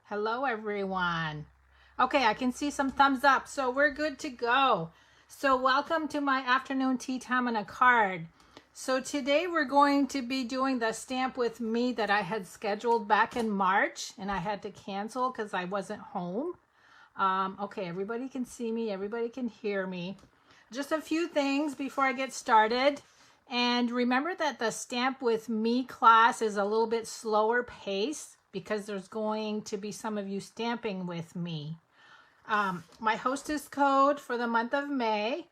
Hello, everyone. Okay, I can see some thumbs up, so we're good to go. So welcome to my afternoon tea time on a card. So today we're going to be doing the stamp with me that I had scheduled back in March, and I had to cancel because I wasn't home. Okay, everybody can see me, everybody can hear me. Just a few things before I get started. And remember that the Stamp with Me class is a little bit slower pace because there's going to be some of you stamping with me. My hostess code for the month of May,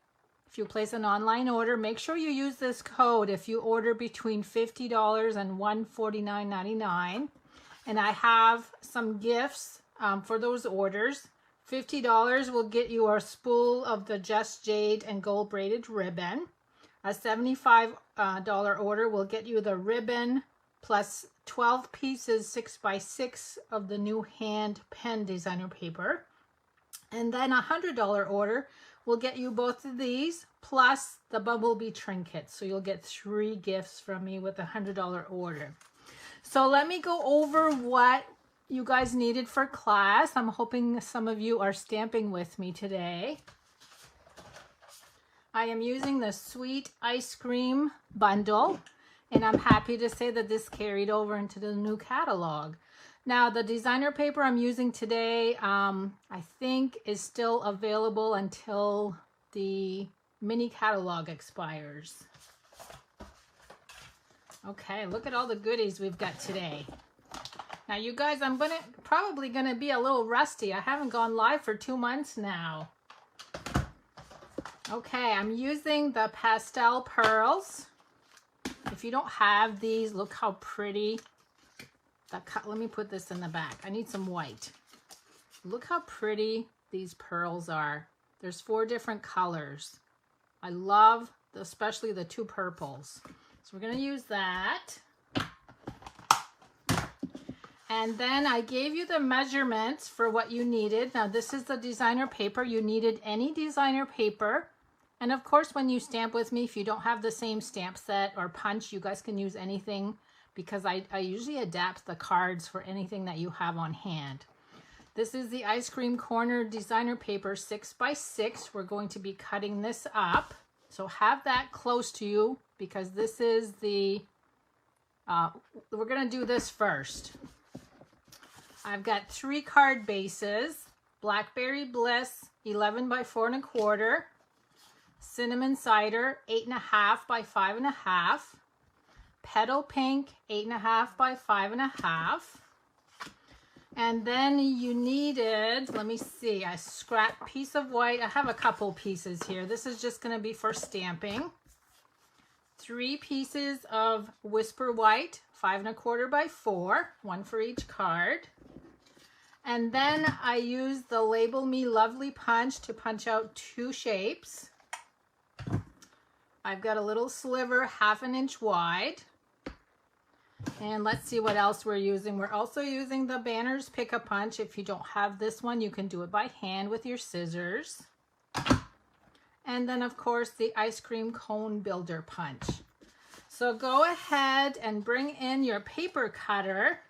if you place an online order, make sure you use this code if you order between $50 and $149.99. And I have some gifts for those orders. $50 will get you a spool of the Just Jade and gold braided ribbon. A $75 order will get you the ribbon plus 12 pieces 6x6 of the new hand pen designer paper. And then a $100 order will get you both of these plus the bumblebee trinket. So you'll get 3 gifts from me with a $100 order. So let me go over what you guys needed for class. I'm hoping some of you are stamping with me today. I am using the Sweet Ice Cream bundle, and I'm happy to say that this carried over into the new catalog. Now, the designer paper I'm using today, I think is still available until the mini catalog expires. Okay, look at all the goodies we've got today. Now, you guys, I'm probably gonna be a little rusty. I haven't gone live for 2 months now. Okay, I'm using the pastel pearls. If you don't have these, look how pretty. Let me put this in the back. I need some white. Look how pretty these pearls are. There's 4 different colors. I love especially the 2 purples. So we're going to use that. And then I gave you the measurements for what you needed. Now this is the designer paper. You needed any designer paper. And of course, when you stamp with me, if you don't have the same stamp set or punch, you guys can use anything because I usually adapt the cards for anything that you have on hand. This is the Ice Cream Corner designer paper 6x6. We're going to be cutting this up. So have that close to you because this is the, we're going to do this first. I've got 3 card bases, Blackberry Bliss 11 by 4 1/4, Cinnamon Cider 8.5 by 5.5, Petal Pink 8.5 by 5.5, and then you needed, let me see, a scrap piece of white. I have a couple pieces here. This is just going to be for stamping. 3 pieces of Whisper White 5 1/4 by 4, 1 for each card. And then I used the Label Me Lovely punch to punch out 2 shapes. I've got a little sliver 1/2 inch wide. And let's see what else we're using. We're also using the Banners Pick-a-Punch. If you don't have this one, you can do it by hand with your scissors. And then, of course, the Ice Cream Cone Builder punch. So go ahead and bring in your paper cutter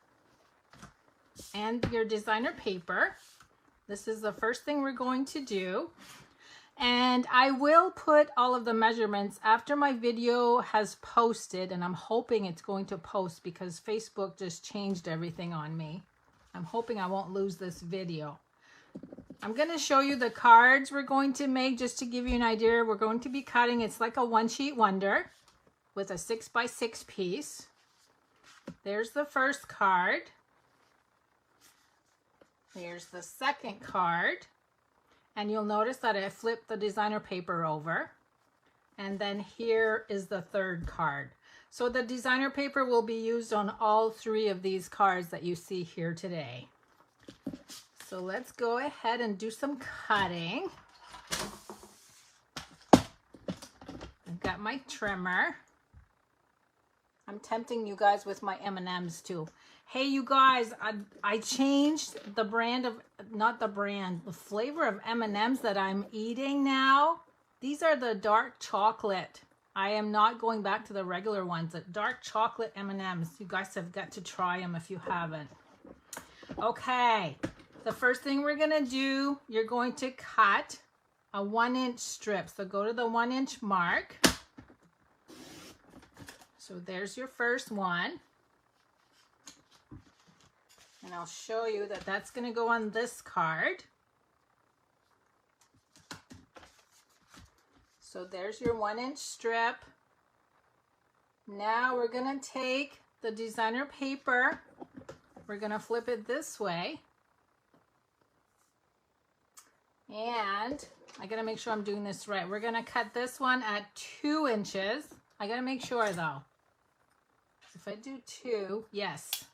and your designer paper. This is the first thing we're going to do. And I will put all of the measurements after my video has posted, and I'm hoping it's going to post because Facebook just changed everything on me. I'm hoping I won't lose this video. I'm going to show you the cards we're going to make just to give you an idea. We're going to be cutting, it's like a one-sheet wonder with a 6x6 piece. There's the first card. Here's the second card. And you'll notice that I flipped the designer paper over. And then here is the third card. So the designer paper will be used on all 3 of these cards that you see here today. So let's go ahead and do some cutting. I've got my trimmer. I'm tempting you guys with my M&Ms too. Hey, you guys, I changed the brand of, the flavor of M&Ms that I'm eating now. These are the dark chocolate. I am not going back to the regular ones. The dark chocolate M&Ms. You guys have got to try them if you haven't. Okay, the first thing we're gonna do, you're going to cut a 1-inch strip. So go to the 1-inch mark. So there's your first one. And I'll show you that that's gonna go on this card. So there's your 1-inch strip. Now we're gonna take the designer paper. We're gonna flip it this way. And I gotta make sure I'm doing this right. We're gonna cut this one at 2 inches. I gotta make sure though. If I do 2, yes.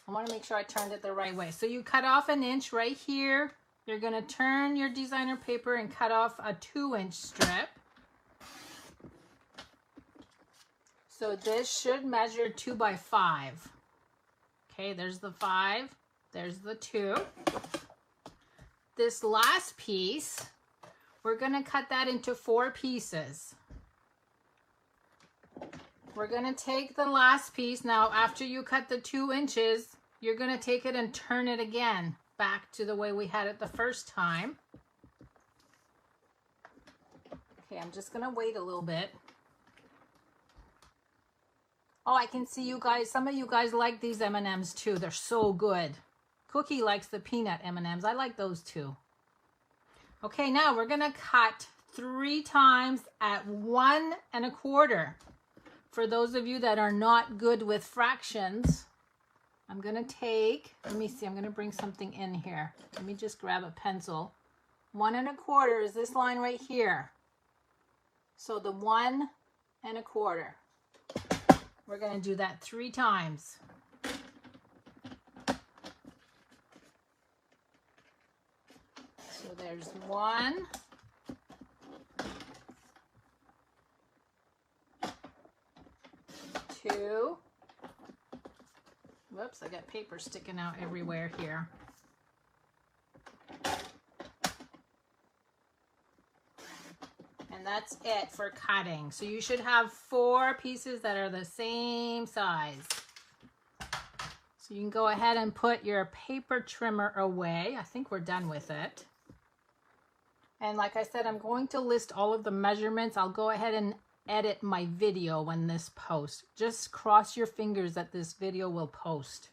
I wanna make sure I turned it the right way. So you cut off 1 inch right here. You're gonna turn your designer paper and cut off a 2-inch strip. So this should measure 2 by 5. Okay, there's the 5, there's the 2. This last piece, we're gonna cut that into 4 pieces. We're gonna take the last piece. Now, after you cut the 2 inches, you're gonna take it and turn it again back to the way we had it the first time. Okay, I'm just gonna wait a little bit. Oh, I can see you guys, some of you guys like these M&Ms too. They're so good. Cookie likes the peanut M&Ms. I like those too. Okay, now we're gonna cut 3 times at 1 1/4. For those of you that are not good with fractions, I'm gonna take, let me see, I'm gonna bring something in here. Let me just grab a pencil. 1 1/4 is this line right here. So the 1 1/4. We're gonna do that 3 times. So there's 1, 2. Whoops, I got paper sticking out everywhere here. And that's it for cutting. So you should have 4 pieces that are the same size. So you can go ahead and put your paper trimmer away. I think we're done with it. And like I said, I'm going to list all of the measurements. I'll go ahead and edit my video when this posts. Just cross your fingers that this video will post.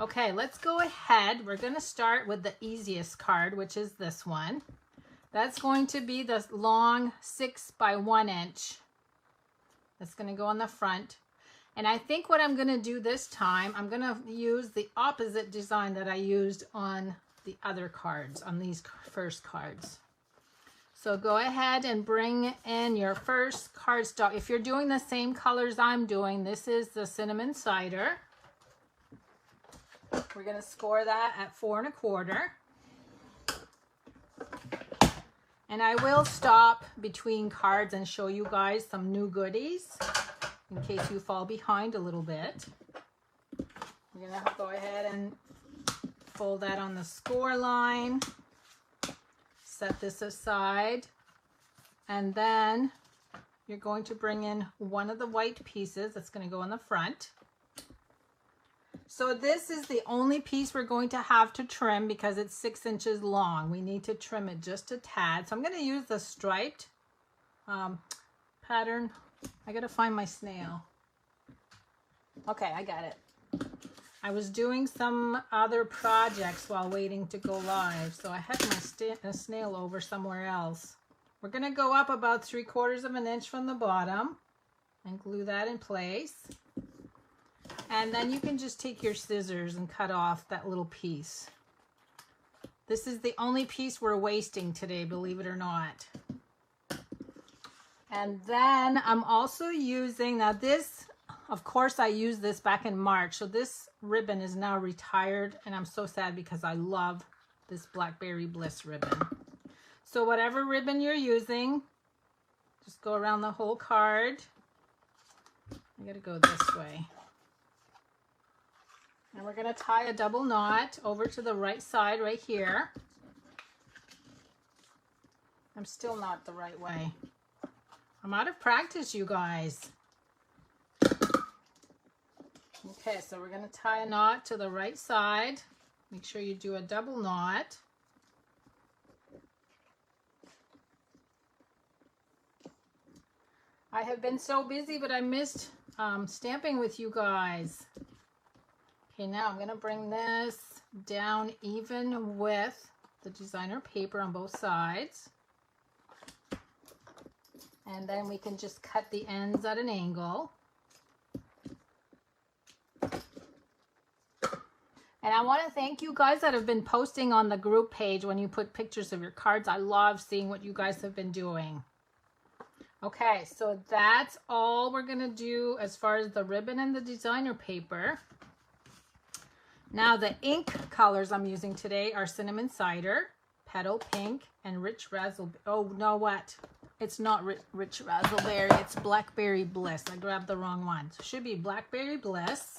Okay, let's go ahead. We're going to start with the easiest card, which is this one. That's going to be the long 6 by 1 inch. That's going to go on the front. And I think what I'm going to do this time, I'm going to use the opposite design that I used on the other cards, on these first cards. So go ahead and bring in your first cardstock. If you're doing the same colors I'm doing, this is the cinnamon cider. We're going to score that at 4 1/4. And I will stop between cards and show you guys some new goodies in case you fall behind a little bit. You're going to go ahead and fold that on the score line. Set this aside. And then you're going to bring in one of the white pieces that's going to go on the front. So this is the only piece we're going to have to trim because it's 6 inches long. We need to trim it just a tad. So I'm going to use the striped pattern. I got to find my snail. Okay, I got it. I was doing some other projects while waiting to go live, so I had my snail over somewhere else. We're going to go up about 3/4 of an inch from the bottom and glue that in place. And then you can just take your scissors and cut off that little piece. This is the only piece we're wasting today, believe it or not. And then I'm also using, now this, of course I used this back in March, so this ribbon is now retired, and I'm so sad because I love this Blackberry Bliss ribbon. So whatever ribbon you're using, just go around the whole card. I gotta go this way. And we're going to tie a double knot over to the right side right here. I'm still not the right way. I'm out of practice, you guys. Okay, so we're going to tie a knot to the right side. Make sure you do a double knot. I have been so busy, but I missed stamping with you guys. Okay, now I'm going to bring this down even with the designer paper on both sides. And then we can just cut the ends at an angle. And I want to thank you guys that have been posting on the group page when you put pictures of your cards. I love seeing what you guys have been doing. Okay, so that's all we're going to do as far as the ribbon and the designer paper. Now the ink colors I'm using today are Cinnamon Cider, Petal Pink, and Rich Razzle. Oh, no, what? It's not Rich Razzleberry, it's Blackberry Bliss. I grabbed the wrong one. So it should be Blackberry Bliss.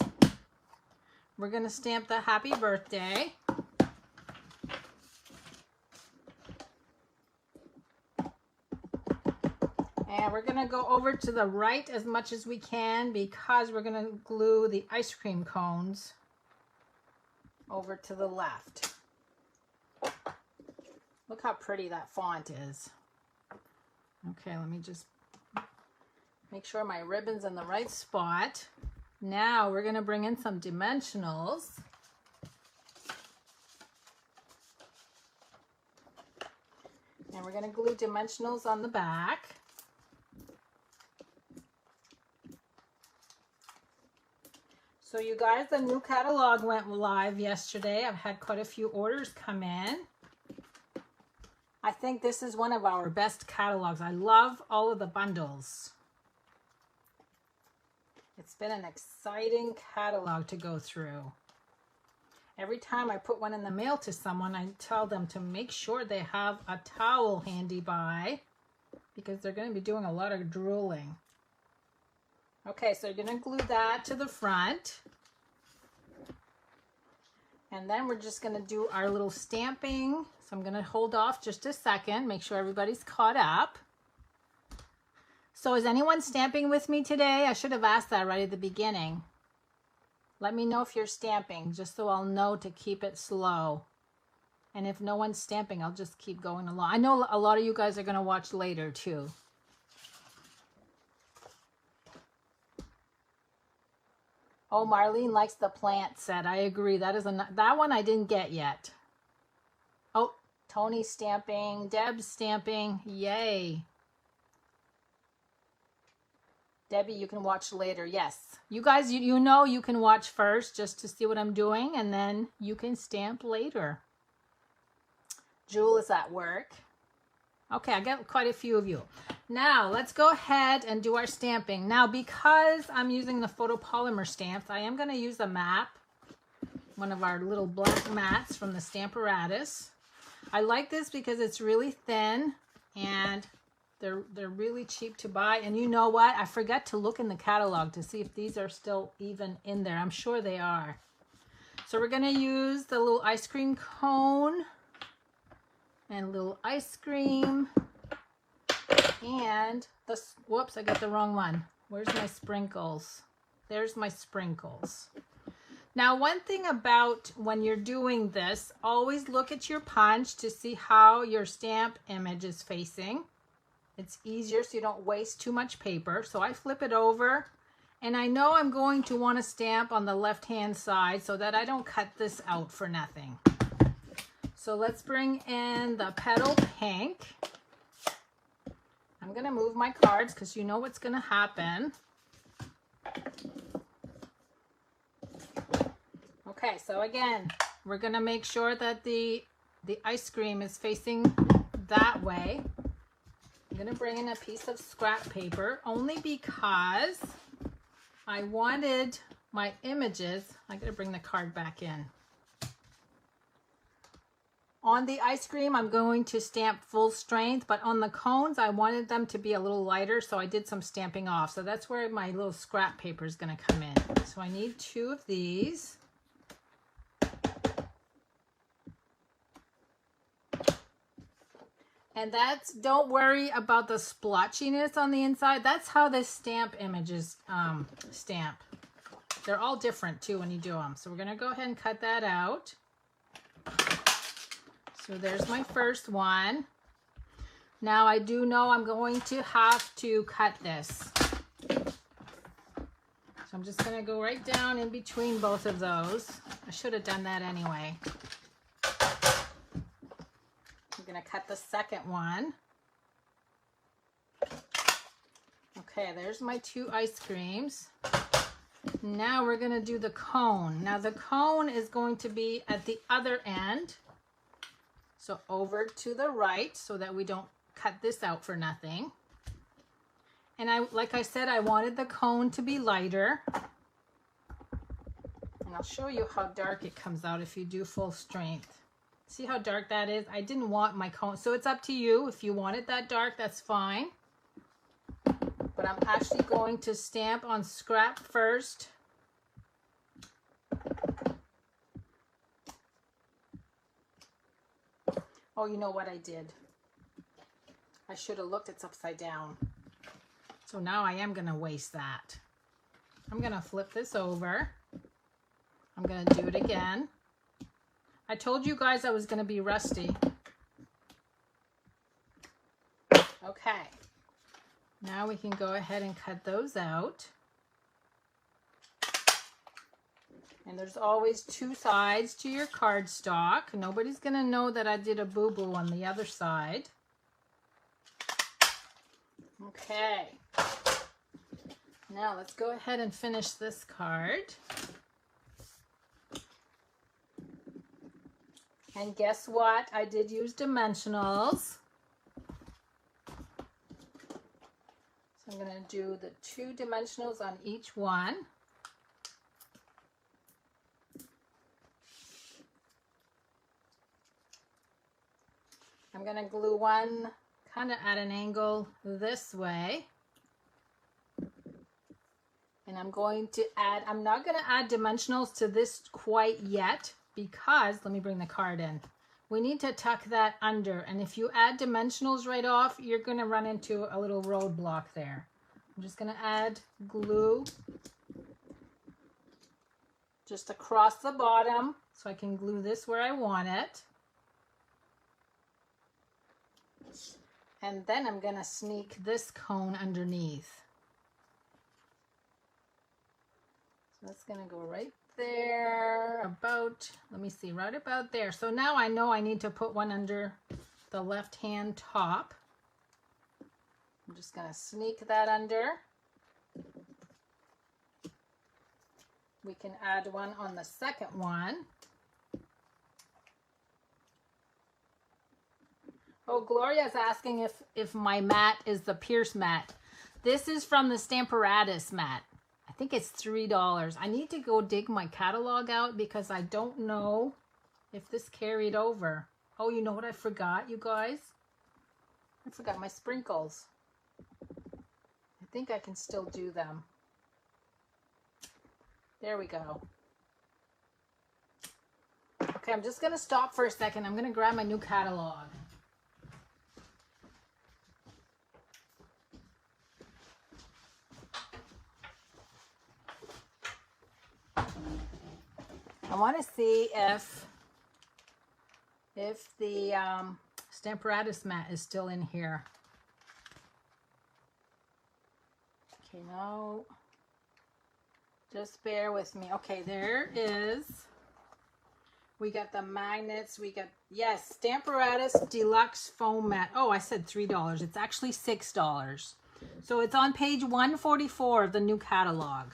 We're going to stamp the happy birthday. And we're going to go over to the right as much as we can because we're going to glue the ice cream cones over to the left. Look how pretty that font is. Okay, let me just make sure my ribbon's in the right spot. Now we're going to bring in some dimensionals. And we're going to glue dimensionals on the back. So you guys, the new catalog went live yesterday. I've had quite a few orders come in. I think this is one of our best catalogs. I love all of the bundles. It's been an exciting catalog to go through. Every time I put one in the mail to someone, I tell them to make sure they have a towel handy by because they're going to be doing a lot of drooling. Okay, so you're going to glue that to the front. And then we're just going to do our little stamping. So I'm going to hold off just a second, make sure everybody's caught up. So is anyone stamping with me today? I should have asked that right at the beginning. Let me know if you're stamping, just so I'll know to keep it slow. And if no one's stamping, I'll just keep going along. I know a lot of you guys are going to watch later too. Oh, Marlene likes the plant set. I agree. That is that one I didn't get yet. Oh, Tony's stamping. Deb's stamping. Yay. Debbie, you can watch later. Yes. You guys, you know you can watch first just to see what I'm doing, and then you can stamp later. Jewel is at work. Okay, I got quite a few of you. Now, let's go ahead and do our stamping. Now, because I'm using the photopolymer stamps, I am going to use a map, one of our little black mats from the Stamparatus. I like this because it's really thin and they're really cheap to buy. And you know what? I forgot to look in the catalog to see if these are still even in there. I'm sure they are. So we're going to use the little ice cream cone and a little ice cream. And the, whoops, I got the wrong one. Where's my sprinkles? There's my sprinkles. Now, one thing about when you're doing this, always look at your punch to see how your stamp image is facing. It's easier so you don't waste too much paper. So I flip it over, and I know I'm going to want to stamp on the left-hand side so that I don't cut this out for nothing. So let's bring in the Petal Pink. I'm going to move my cards because you know what's going to happen. Okay, so again, we're going to make sure that the ice cream is facing that way. I'm going to bring in a piece of scrap paper only because I wanted my images. I got to bring the card back in. On the ice cream, I'm going to stamp full strength, but on the cones, I wanted them to be a little lighter, so I did some stamping off. So that's where my little scrap paper is going to come in. So I need 2 of these. And that's, don't worry about the splotchiness on the inside. That's how this stamp images stamp. They're all different too when you do them. So we're gonna go ahead and cut that out. So there's my first one. Now I do know I'm going to have to cut this. So I'm just gonna go right down in between both of those. I should have done that anyway. I'm gonna cut the second one. Okay, there's my 2 ice creams. Now we're gonna do the cone. Now the cone is going to be at the other end. So over to the right so that we don't cut this out for nothing. And like I said, I wanted the cone to be lighter. And I'll show you how dark it comes out if you do full strength. See how dark that is? I didn't want my cone. So it's up to you. If you want it that dark, that's fine. But I'm actually going to stamp on scrap first. Oh, you know what I did? I should have looked, it's upside down. So now I am gonna waste that. I'm gonna flip this over. I'm gonna do it again. I told you guys I was gonna be rusty. Okay. Now we can go ahead and cut those out. And there's always 2 sides to your cardstock. Nobody's going to know that I did a boo-boo on the other side. Okay. Now let's go ahead and finish this card. And guess what? I did use dimensionals. So I'm going to do the 2 dimensionals on each one. I'm going to glue one kind of at an angle this way. And I'm going to add, I'm not going to add dimensionals to this quite yet because, let me bring the card in. We need to tuck that under. And if you add dimensionals right off, you're going to run into a little roadblock there. I'm just going to add glue just across the bottom so I can glue this where I want it. And then I'm going to sneak this cone underneath. So that's going to go right there, about, let me see, right about there. So now I know I need to put one under the left-hand top. I'm just going to sneak that under. We can add one on the second one. Oh, Gloria's asking if my mat is the Pierce mat. This is from the Stamparatus mat. I think it's $3. I need to go dig my catalog out because I don't know if this carried over. Oh, you know what I forgot, you guys? I forgot my sprinkles. I think I can still do them. There we go. Okay, I'm just going to stop for a second. I'm going to grab my new catalog. I want to see if the Stamparatus mat is still in here. Okay, no. Just bear with me. Okay, there is. We got the magnets. We got, yes, Stamparatus Deluxe Foam Mat. Oh, I said $3. It's actually $6. So it's on page 144 of the new catalog.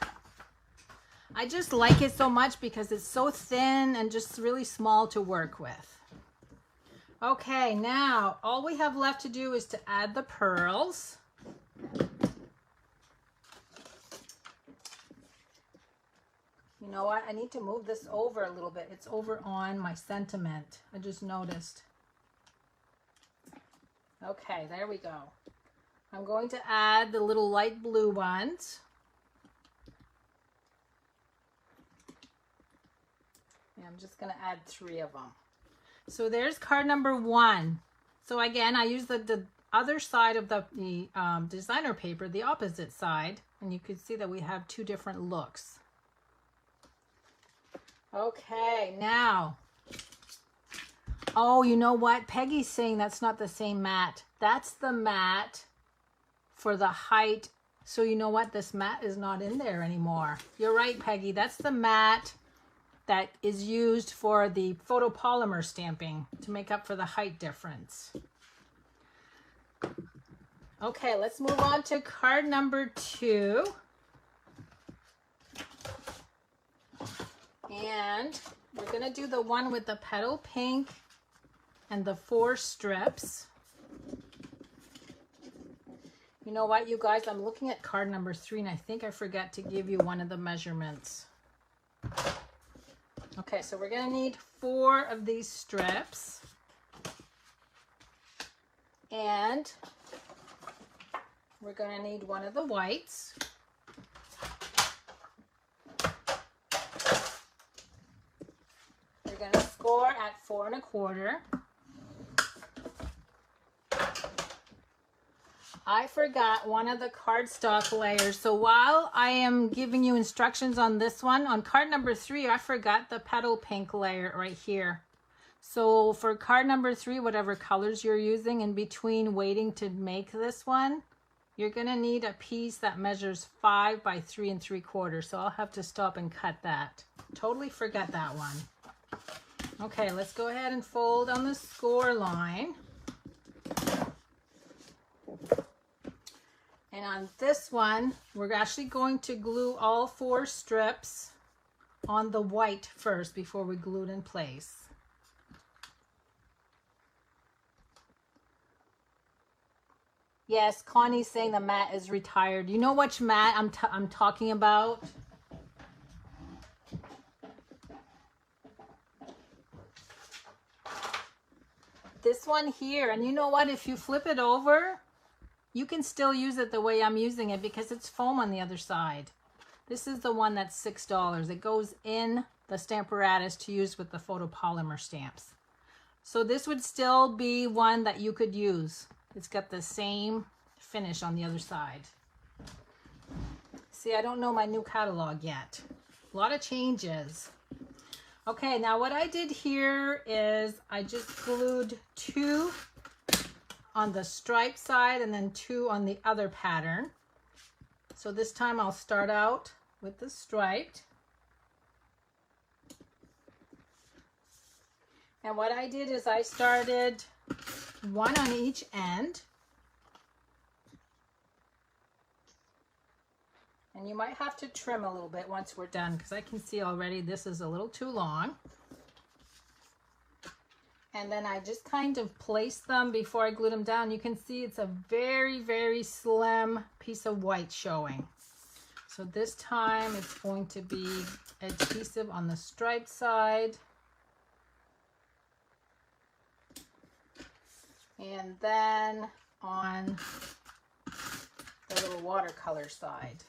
I just like it so much because it's so thin and just really small to work with. Okay, now all we have left to do is to add the pearls. You know what? I need to move this over a little bit. It's over on my sentiment. I just noticed. Okay, there we go. I'm going to add the little light blue ones. And I'm just going to add 3 of them. So there's card number 1. So again, I use the other side of the designer paper, the opposite side, and you can see that we have 2 different looks. Okay, now, oh, you know what? Peggy's saying that's not the same mat. That's the mat for the height. So you know what? This mat is not in there anymore. You're right, Peggy. That's the mat that is used for the photopolymer stamping to make up for the height difference. Okay, let's move on to card number 2. And we're going to do the one with the petal pink and the 4 strips. You know what, you guys? I'm looking at card number 3 and I think I forgot to give you one of the measurements. Okay, so we're going to need 4 of these strips. And we're going to need one of the whites. We're going to score at 4 1/4. I forgot one of the cardstock layers. So while I am giving you instructions on this one, on card number 3, I forgot the petal pink layer right here. So for card number 3, whatever colors you're using, in between waiting to make this one, you're going to need a piece that measures 5 by 3 3/4. So I'll have to stop and cut that. Totally forgot that one. Okay, let's go ahead and fold on the score line. And on this one, we're actually going to glue all 4 strips on the white first before we glue it in place. Yes, Connie's saying the mat is retired. You know which mat I'm talking about? This one here. And you know what? If you flip it over, you can still use it the way I'm using it because it's foam on the other side. This is the one that's $6. It goes in the Stamparatus to use with the photopolymer stamps. So this would still be one that you could use. It's got the same finish on the other side. See, I don't know my new catalog yet. A lot of changes. Okay, now what I did here is I just glued 2 on the stripe side and then 2 on the other pattern. So this time I'll start out with the striped. And what I did is I started 1 on each end. And you might have to trim a little bit once we're done because I can see already this is a little too long. And then I just kind of place them before I glue them down. You can see it's a very, very slim piece of white showing. So this time it's going to be adhesive on the striped side. And then on the little watercolor side.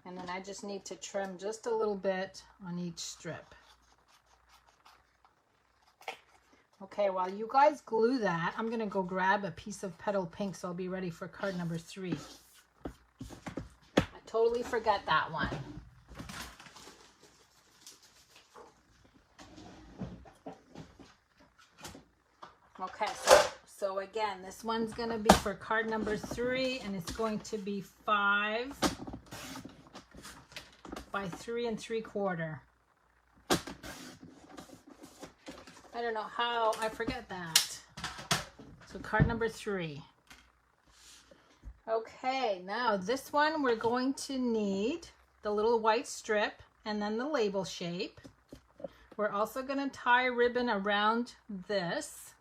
And then I just need to trim just a little bit on each strip. Okay, while you guys glue that, I'm going to go grab a piece of petal pink so I'll be ready for card number 3. I totally forgot that one. Okay, so again, this one's going to be for card number 3 and it's going to be 5 by 3 3/4. I don't know how I forget that. So card number 3. Okay, now this one we're going to need the little white strip and then the label shape. We're also going to tie ribbon around this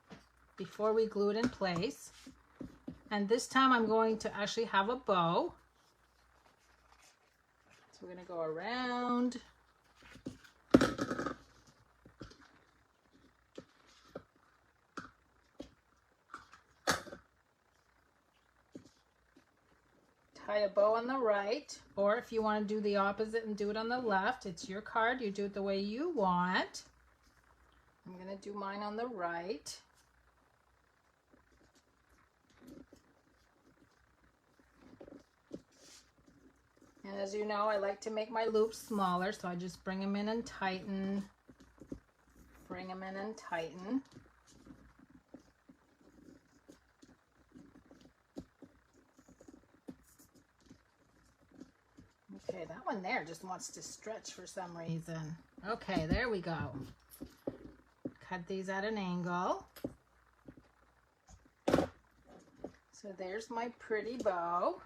before we glue it in place. And this time I'm going to actually have a bow. So we're going to go around. Tie a bow on the right, or if you want to do the opposite and do it on the left, it's your card. You do it the way you want. I'm going to do mine on the right. And as you know, I like to make my loops smaller, so I just bring them in and tighten. Bring them in and tighten. Okay, that one there just wants to stretch for some reason. Okay, there we go. Cut these at an angle. So there's my pretty bow.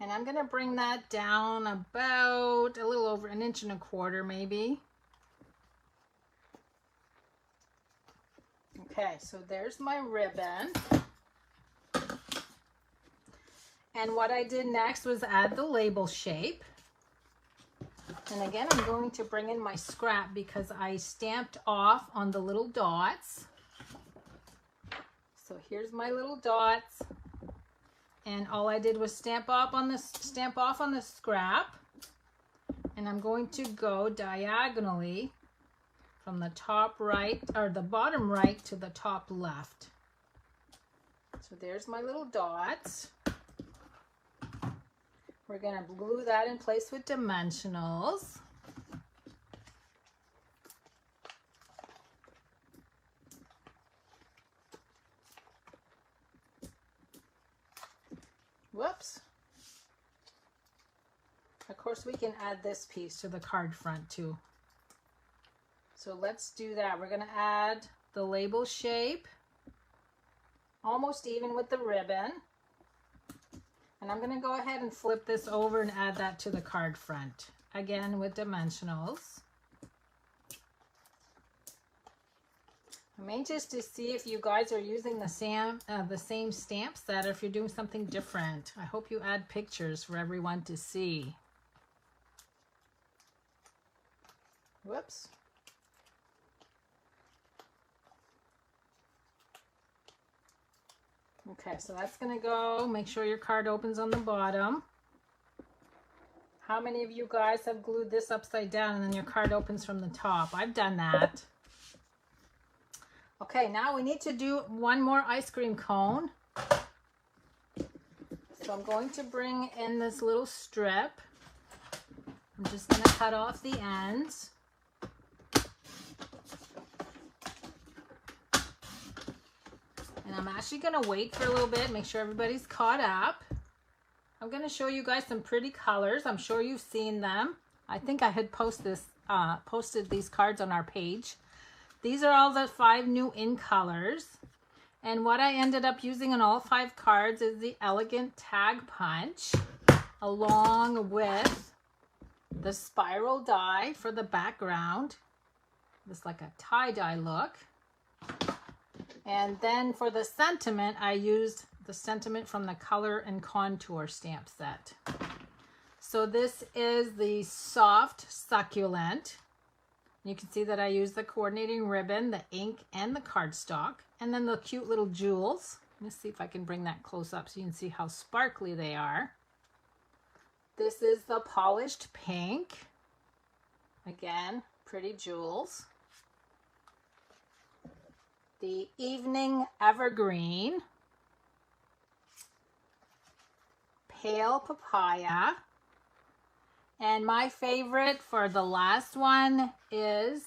And I'm going to bring that down about a little over 1.25 inches maybe. Okay, so there's my ribbon. And what I did next was add the label shape. And again, I'm going to bring in my scrap because I stamped off on the little dots. So here's my little dots. And all I did was stamp off on the scrap. And I'm going to go diagonally from the top right, or the bottom right to the top left. So there's my little dots. We're going to glue that in place with dimensionals. Whoops. Of course, we can add this piece to the card front too. So let's do that. We're going to add the label shape, almost even with the ribbon. And I'm going to go ahead and flip this over and add that to the card front, again with dimensionals. I may just to see if you guys are using the same stamp set or if you're doing something different. I hope you add pictures for everyone to see. Whoops. Okay, so that's going to go. Make sure your card opens on the bottom. How many of you guys have glued this upside down and then your card opens from the top? I've done that. Okay, now we need to do one more ice cream cone. So I'm going to bring in this little strip. I'm just going to cut off the ends. And I'm actually going to wait for a little bit, make sure everybody's caught up. I'm going to show you guys some pretty colors. I'm sure you've seen them. I think I had posted these cards on our page. These are all the 5 new in colors. And what I ended up using on all 5 cards is the Elegant Tag Punch, along with the spiral die for the background. It's like a tie-dye look. And then for the sentiment, I used the sentiment from the Color and Contour stamp set. So this is the Soft Succulent. You can see that I used the coordinating ribbon, the ink, and the cardstock. And then the cute little jewels. Let's see if I can bring that close up so you can see how sparkly they are. This is the Polished Pink. Again, pretty jewels. The Evening Evergreen, Pale Papaya, and my favorite for the last one is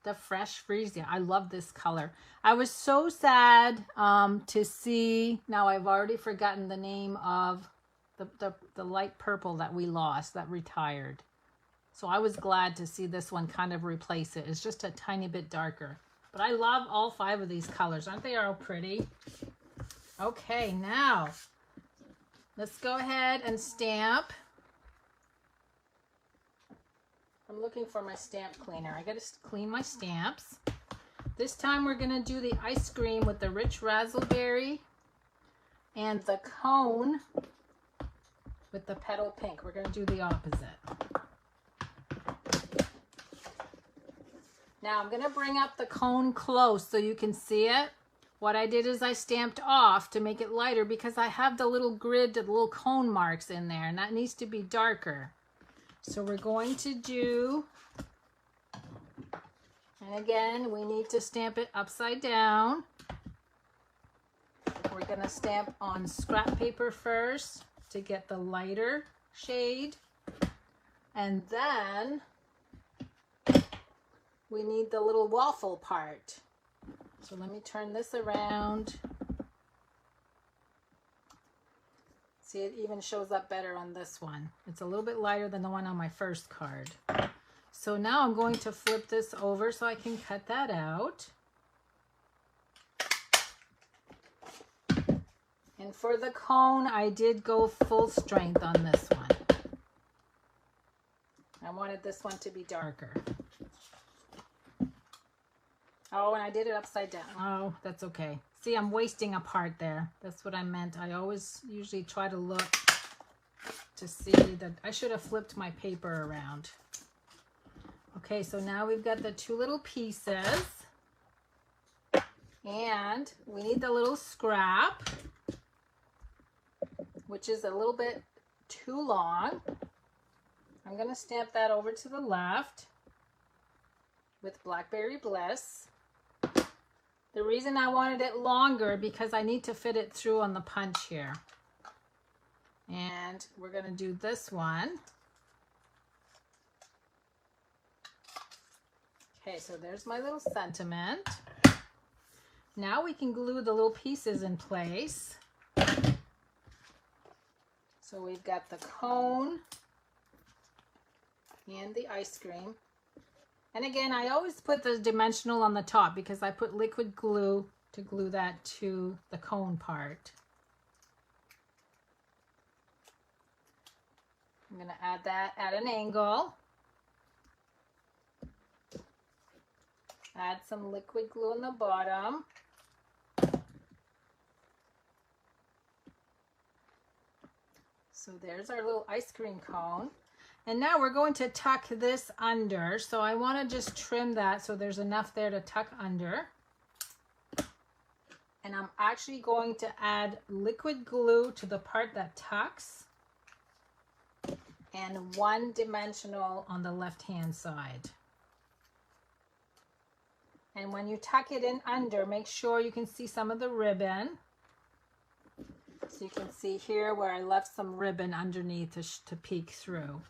the Fresh Freesia. I love this color. I was so sad to see, now I've already forgotten the name of the light purple that we lost, that retired. So I was glad to see this one kind of replace it. It's just a tiny bit darker. But I love all 5 of these colors. Aren't they all pretty? Okay, now let's go ahead and stamp. I'm looking for my stamp cleaner. I got to clean my stamps. This time we're going to do the ice cream with the rich raspberry and the cone with the petal pink. We're going to do the opposite. Now I'm going to bring up the cone close so you can see it. What I did is I stamped off to make it lighter because I have the little grid, the little cone marks in there, and that needs to be darker. So we're going to do, and again, we need to stamp it upside down. We're going to stamp on scrap paper first to get the lighter shade. And then we need the little waffle part. So let me turn this around. See, it even shows up better on this one. It's a little bit lighter than the one on my first card. So now I'm going to flip this over so I can cut that out. And for the cone, I did go full strength on this one. I wanted this one to be darker. Oh, and I did it upside down. Oh, that's okay. See, I'm wasting a part there. That's what I meant. I always usually try to look to see that I should have flipped my paper around. Okay, so now we've got the two little pieces. And we need the little scrap, which is a little bit too long. I'm going to stamp that over to the left with Blackberry Bliss. The reason I wanted it longer because I need to fit it through on the punch here. And we're going to do this one. Okay, so there's my little sentiment. Now we can glue the little pieces in place. So we've got the cone and the ice cream. And again, I always put the dimensional on the top because I put liquid glue to glue that to the cone part. I'm going to add that at an angle. Add some liquid glue on the bottom. So there's our little ice cream cone. And now we're going to tuck this under. So I want to just trim that so there's enough there to tuck under. And I'm actually going to add liquid glue to the part that tucks and one dimensional on the left-hand side. And when you tuck it in under, make sure you can see some of the ribbon. So you can see here where I left some ribbon underneath to peek through.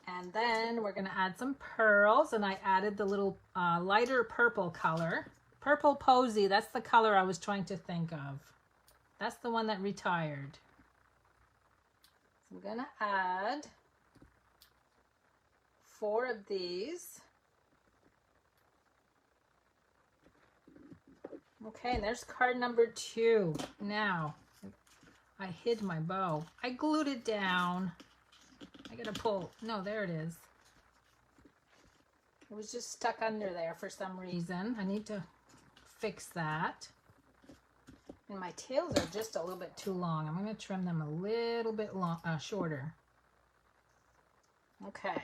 And then we're going to add some pearls, and I added the little lighter purple color. Purple Posy, that's the color I was trying to think of. That's the one that retired. So I'm going to add 4 of these. Okay, and there's card number 2. Now, I hid my bow. I glued it down. I gotta pull. No, there it is. It was just stuck under there for some reason. I need to fix that. And my tails are just a little bit too long. I'm going to trim them a little bit shorter. Okay.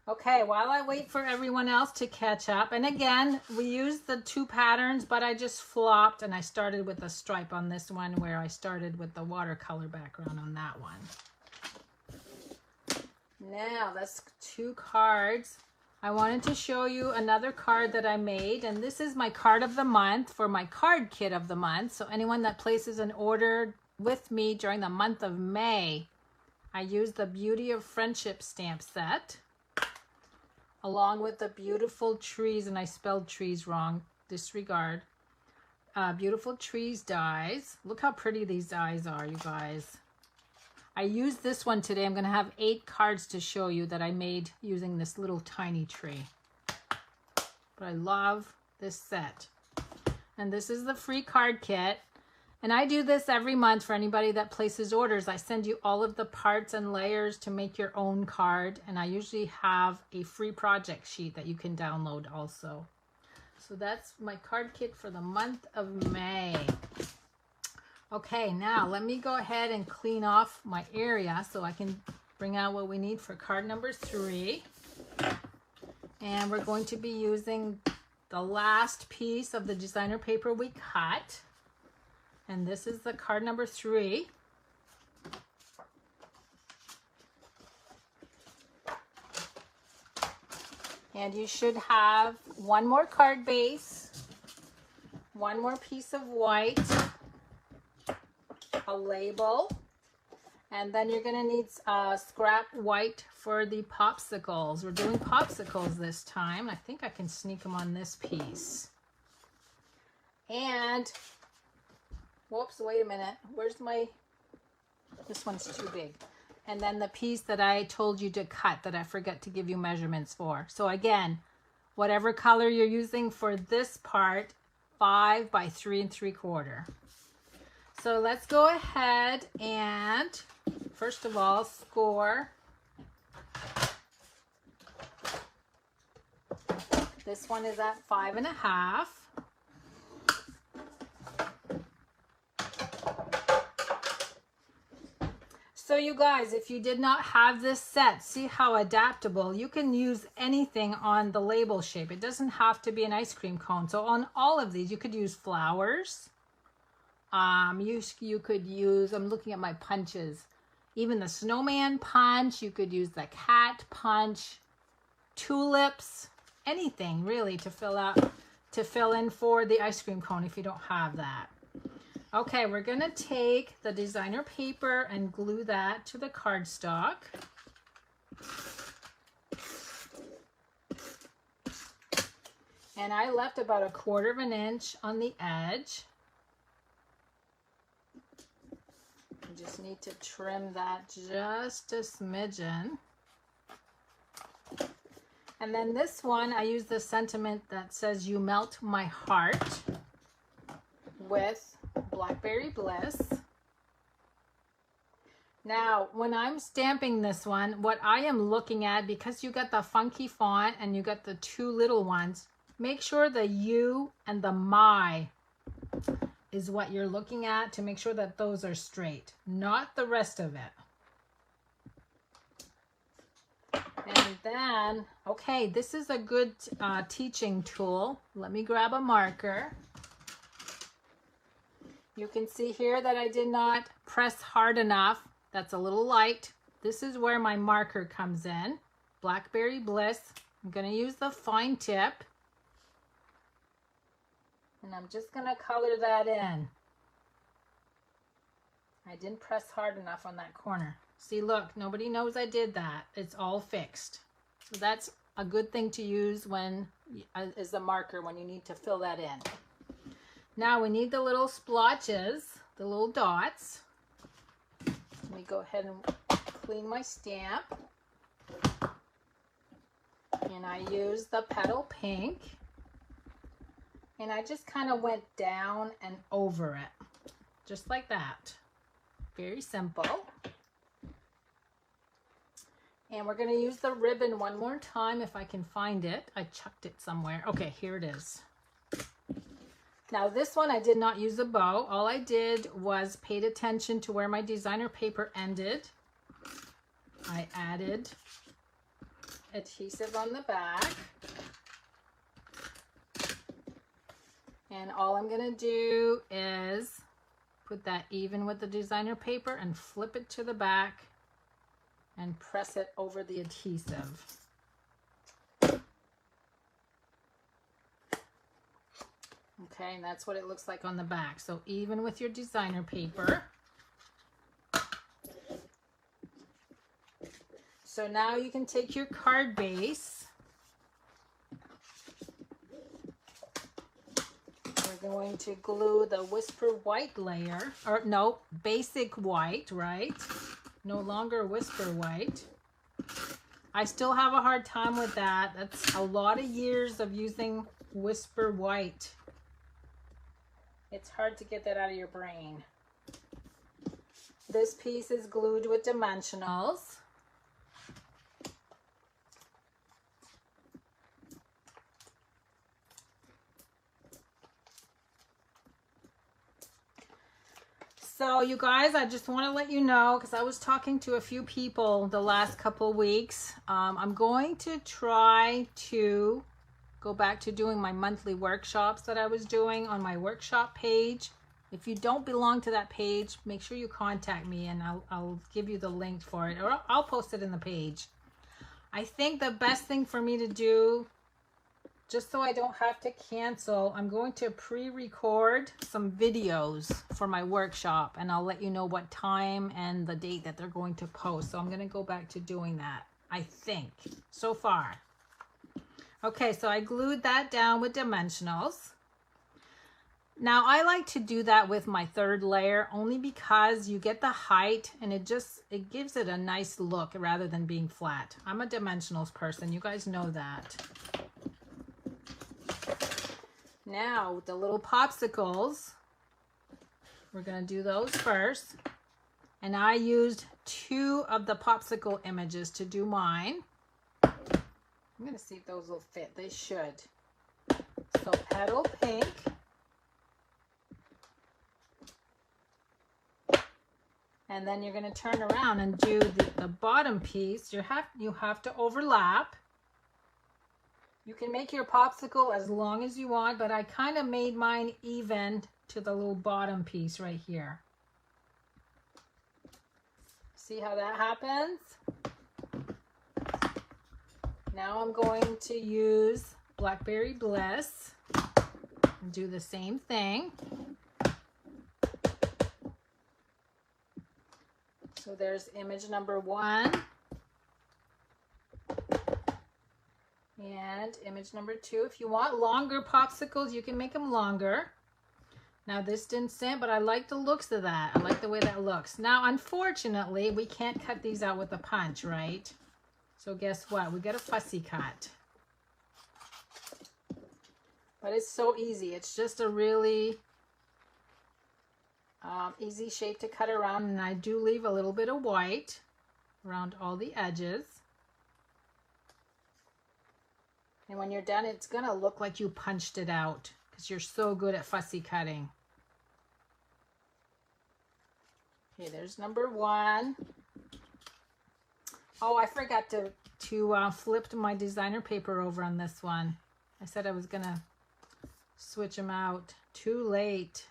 Okay, while I wait for everyone else to catch up, and again, we used the 2 patterns, but I just flopped and I started with a stripe on this one where I started with the watercolor background on that one. Now, that's 2 cards. I wanted to show you another card that I made, and this is my card of the month for my card kit of the month. So anyone that places an order with me during the month of May, I use the Beauty of Friendship stamp set, along with the Beautiful Trees, and I spelled trees wrong, disregard. Beautiful Trees dies. Look how pretty these dies are, you guys. I used this one today. I'm going to have 8 cards to show you that I made using this little tiny tree. But I love this set. And this is the free card kit. And I do this every month for anybody that places orders. I send you all of the parts and layers to make your own card. And I usually have a free project sheet that you can download also. So that's my card kit for the month of May. Okay, now let me go ahead and clean off my area so I can bring out what we need for card number 3. And we're going to be using the last piece of the designer paper we cut. And this is the card number 3. And you should have 1 more card base one more piece of white, a label, and then you're going to need scrap white for the popsicles. We're doing popsicles this time. I think I can sneak them on this piece. And, whoops, wait a minute. Where's my, this one's too big. And then the piece that I told you to cut that I forgot to give you measurements for. So again, whatever color you're using for this part, 5 by 3 3/4. So let's go ahead and first of all score. This one is at 5.5. So you guys, if you did not have this set, see how adaptable. You can use anything on the label shape. It doesn't have to be an ice cream cone. So on all of these, you could use flowers. You could use, I'm looking at my punches, even the snowman punch. You could use the cat punch, tulips, anything really to fill in for the ice cream cone if you don't have that. Okay, we're gonna take the designer paper and glue that to the cardstock. And I left about 1/4 inch on the edge. You just need to trim that just a smidgen. And then this one, I use the sentiment that says, "You melt my heart," with Blackberry Bliss. Now, when I'm stamping this one, what I am looking at, because you got the funky font and you got the 2 little ones, make sure the U and the my is what you're looking at to make sure that those are straight, not the rest of it. And then, okay, this is a good teaching tool. Let me grab a marker. You can see here that I did not press hard enough. That's a little light. This is where my marker comes in. Blackberry Bliss. I'm going to use the fine tip. And I'm just going to color that in. I didn't press hard enough on that corner. See, look, nobody knows I did that. It's all fixed. So that's a good thing to use when as a marker when you need to fill that in. Now we need the little splotches, the little dots. Let me go ahead and clean my stamp. And I use the petal pink. And I just kind of went down and over it. Just like that. Very simple. And we're going to use the ribbon one more time if I can find it. I chucked it somewhere. Okay, here it is. Now this one I did not use a bow. All I did was paid attention to where my designer paper ended. I added adhesive on the back. And all I'm going to do is put that even with the designer paper and flip it to the back and press it over the adhesive. Okay, and that's what it looks like on the back. So even with your designer paper. So now you can take your card base. We're going to glue the Whisper White layer, or no, basic white, right? No longer Whisper White. I still have a hard time with that. That's a lot of years of using Whisper White. It's hard to get that out of your brain. This piece is glued with dimensionals. So you guys, I just want to let you know, because I was talking to a few people the last couple weeks. I'm going to try to go back to doing my monthly workshops that I was doing on my workshop page. If you don't belong to that page, make sure you contact me and I'll give you the link for it, or I'll post it in the page. I think the best thing for me to do just so I don't have to cancel, I'm going to pre-record some videos for my workshop, and I'll let you know what time and the date that they're going to post. So I'm going to go back to doing that, I think, so far. Okay, so I glued that down with dimensionals. Now I like to do that with my third layer only because you get the height and it gives it a nice look rather than being flat. I'm a dimensionals person, you guys know that. Now the little popsicles, we're gonna do those first. And I used 2 of the popsicle images to do mine. I'm gonna see if those will fit, they should. So petal pink. And then you're going to turn around and do the bottom piece. You have to overlap. You can make your popsicle as long as you want, but I kind of made mine even to the little bottom piece right here. See how that happens? Now I'm going to use Blackberry Bliss and do the same thing. So there's image number 1 and image number 2. If you want longer popsicles, you can make them longer. Now this didn't sit, but I like the looks of that. I like the way that looks. Now, unfortunately, we can't cut these out with a punch, right? So guess what? We got a fussy cut. But it's so easy. It's just a really easy shape to cut around, and I do leave a little bit of white around all the edges. And when you're done, it's gonna look like you punched it out because you're so good at fussy cutting. Okay, there's number 1. Oh, I forgot to flip my designer paper over on this one. I said I was gonna switch them out. Too late.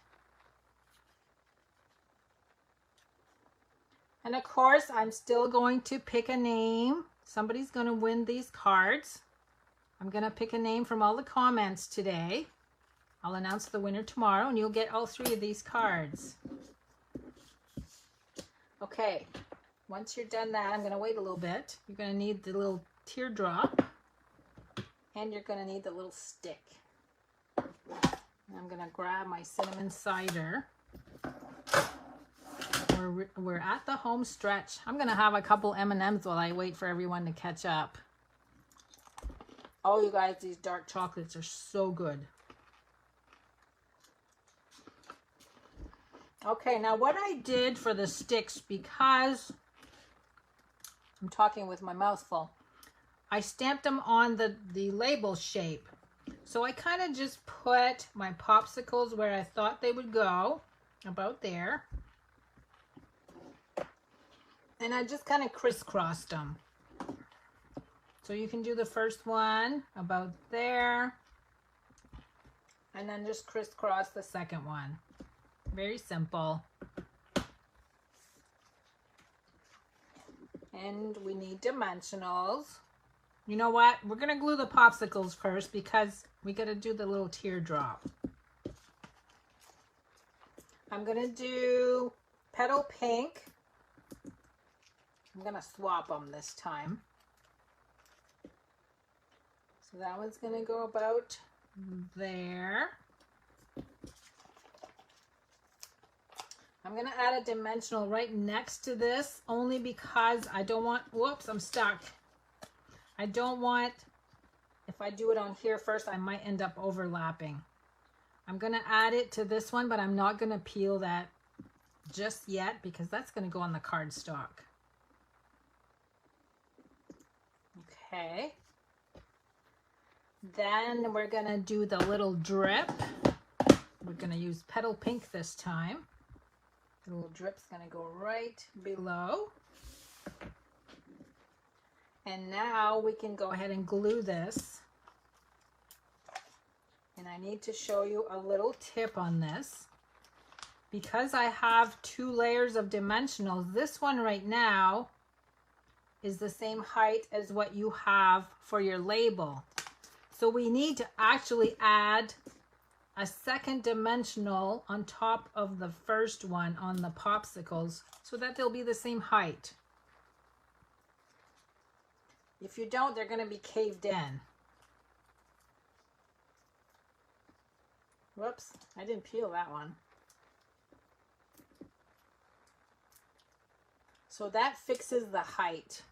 And of course, I'm still going to pick a name. Somebody's going to win these cards. I'm going to pick a name from all the comments today. I'll announce the winner tomorrow, and you'll get all 3 of these cards. Okay, once you're done that, I'm going to wait a little bit. You're going to need the little teardrop, and you're going to need the little stick. And I'm going to grab my cinnamon cider. We're at the home stretch. I'm gonna have a couple M&Ms while I wait for everyone to catch up. Oh, you guys, these dark chocolates are so good. Okay, now what I did for the sticks, because I'm talking with my mouth full, I stamped them on the label shape. So I kind of just put my popsicles where I thought they would go, about there. And I just kind of crisscrossed them. So you can do the first one about there. And then just crisscross the second one. Very simple. And we need dimensionals. You know what? We're going to glue the popsicles first because we got to do the little teardrop. I'm going to do petal pink. I'm going to swap them this time. So that one's going to go about there. I'm going to add a dimensional right next to this only because I don't want, whoops, I'm stuck. I don't want, if I do it on here first, I might end up overlapping. I'm going to add it to this one, but I'm not going to peel that just yet because that's going to go on the cardstock. Okay. Then we're going to do the little drip. We're going to use petal pink this time. The little drip's going to go right below. And now we can go ahead and glue this. And I need to show you a little tip on this. Because I have 2 layers of dimensionals, this one right now is the same height as what you have for your label. So we need to actually add a second dimensional on top of the first one on the popsicles so that they'll be the same height. If you don't, they're going to be caved in. Whoops, I didn't peel that one. So that fixes the height.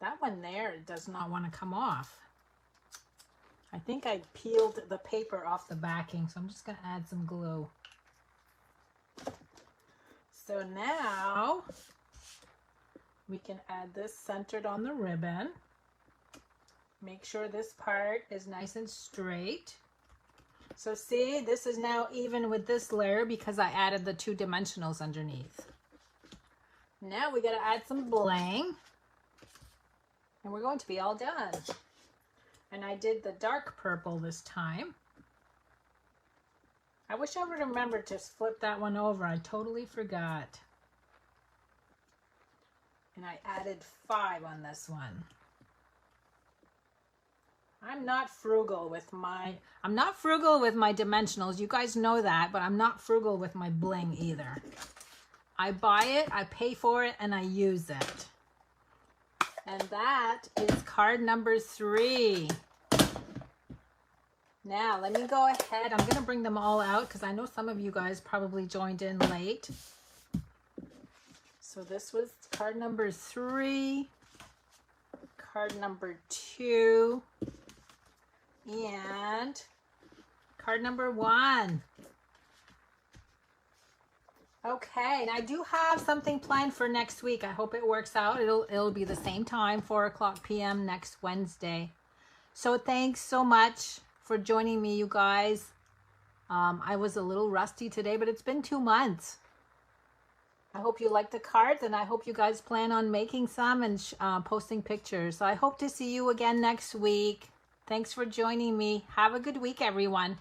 That one there does not want to come off. I think I peeled the paper off the backing, so I'm just going to add some glue. So now we can add this centered on the ribbon. Make sure this part is nice and straight. So see, this is now even with this layer because I added the 2 dimensionals underneath. Now we got to add some bling. And we're going to be all done. And I did the dark purple this time. I wish I would remember to flip that one over. I totally forgot. And I added 5 on this one. I'm not frugal with my dimensionals. You guys know that, but I'm not frugal with my bling either. I buy it, I pay for it, and I use it. And that is card number 3. Now, let me go ahead. I'm going to bring them all out because I know some of you guys probably joined in late. So this was card number 3, card number 2, and card number 1. Okay, and I do have something planned for next week. I hope it works out. It'll be the same time, 4:00 p.m. next Wednesday. So thanks so much for joining me, you guys. I was a little rusty today, but it's been 2 months. I hope you like the cards, and I hope you guys plan on making some and posting pictures. So I hope to see you again next week. Thanks for joining me. Have a good week, everyone.